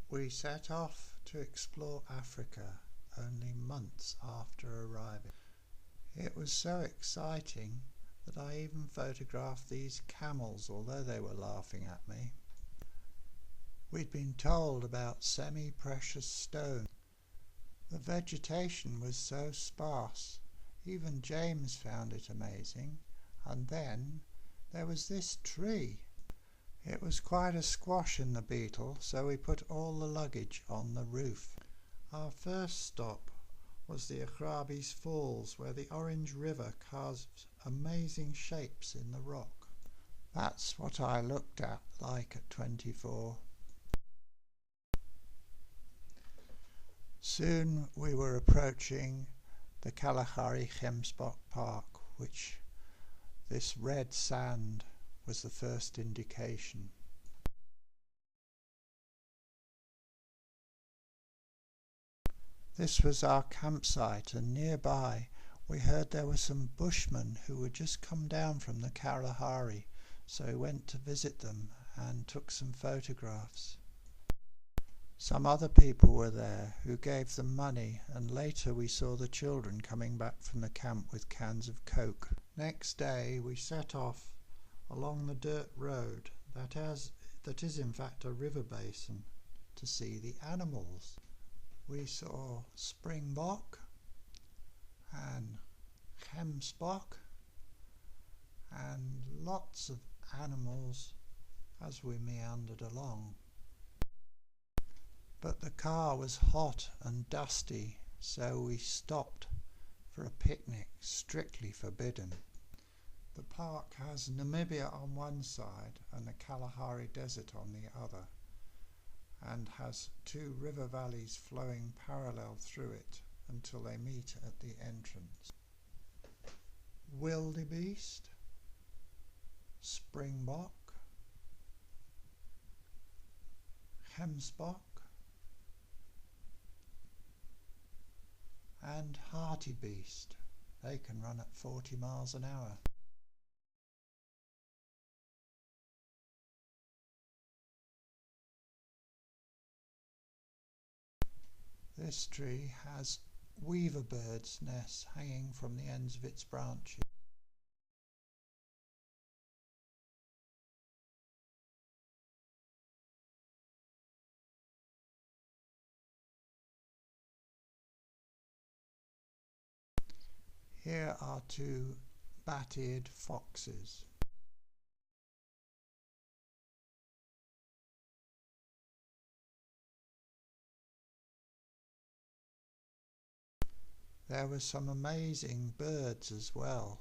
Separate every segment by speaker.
Speaker 1: We set off to explore Africa only months after arriving. It was so exciting that I even photographed these camels, although they were laughing at me. We'd been told about semi-precious stones. The vegetation was so sparse, even James found it amazing. And then there was this tree. It was quite a squash in the Beetle, so we put all the luggage on the roof. Our first stop was the Agrabis Falls, where the Orange River carves amazing shapes in the rock. That's what I looked at like at 24. Soon we were approaching the Kalahari Gemsbok Park, which this red sand was the first indication. This was our campsite, and nearby we heard there were some bushmen who had just come down from the Kalahari, so we went to visit them and took some photographs. Some other people were there who gave them money, and later we saw the children coming back from the camp with cans of Coke. Next day we set off along the dirt road that is in fact a river basin to see the animals. We saw springbok and gemsbok and lots of animals as we meandered along. But the car was hot and dusty, so we stopped for a picnic, strictly forbidden. The park has Namibia on one side and the Kalahari Desert on the other, and has two river valleys flowing parallel through it until they meet at the entrance. Wildebeest, springbok, gemsbok and hartebeest. They can run at 40 miles an hour. This tree has weaver birds' nests hanging from the ends of its branches. Here are two bat-eared foxes. There were some amazing birds as well.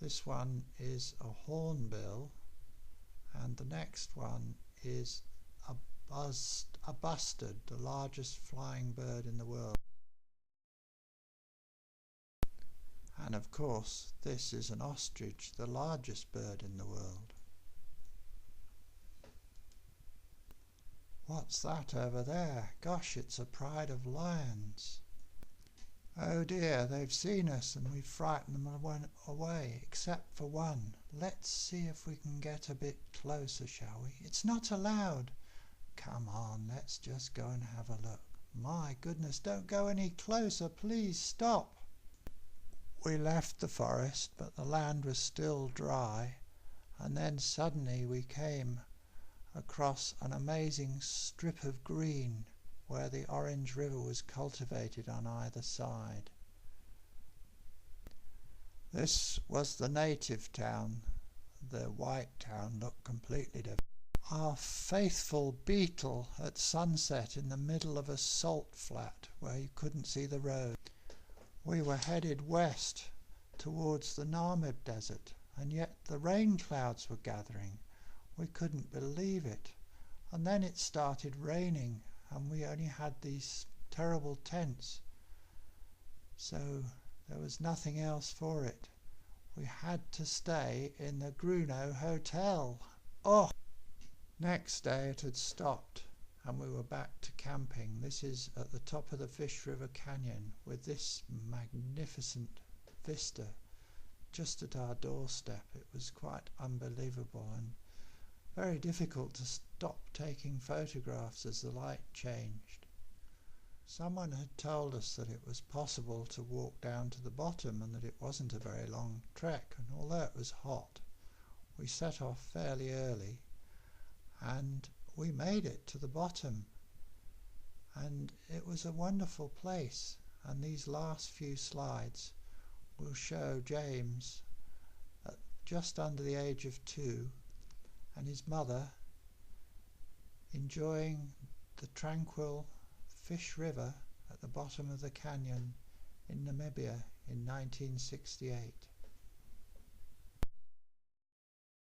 Speaker 1: This one is a hornbill, and the next one is a bustard, the largest flying bird in the world. And of course, this is an ostrich, the largest bird in the world. What's that over there? Gosh, it's a pride of lions. Oh dear, they've seen us and we've frightened them away, except for one. Let's see if we can get a bit closer, shall we? It's not allowed. Come on, let's just go and have a look. My goodness, don't go any closer, please stop. We left the forest, but the land was still dry, and then suddenly we came across an amazing strip of green where the Orange River was cultivated on either side. This was the native town. The white town looked completely different. Our faithful Beetle at sunset in the middle of a salt flat where you couldn't see the road. We were headed west towards the Namib Desert, and yet the rain clouds were gathering. We couldn't believe it. And then it started raining, and we only had these terrible tents. So there was nothing else for it. We had to stay in the Gruno Hotel. Oh! Next day it had stopped, and we were back to camping. This is at the top of the Fish River Canyon with this magnificent vista just at our doorstep. It was quite unbelievable, and very difficult to stop taking photographs as the light changed. Someone had told us that it was possible to walk down to the bottom and that it wasn't a very long trek, and although it was hot, we set off fairly early and we made it to the bottom, and it was a wonderful place. And these last few slides will show James at just under the age of 2 and his mother enjoying the tranquil Fish River at the bottom of the canyon in Namibia in 1968.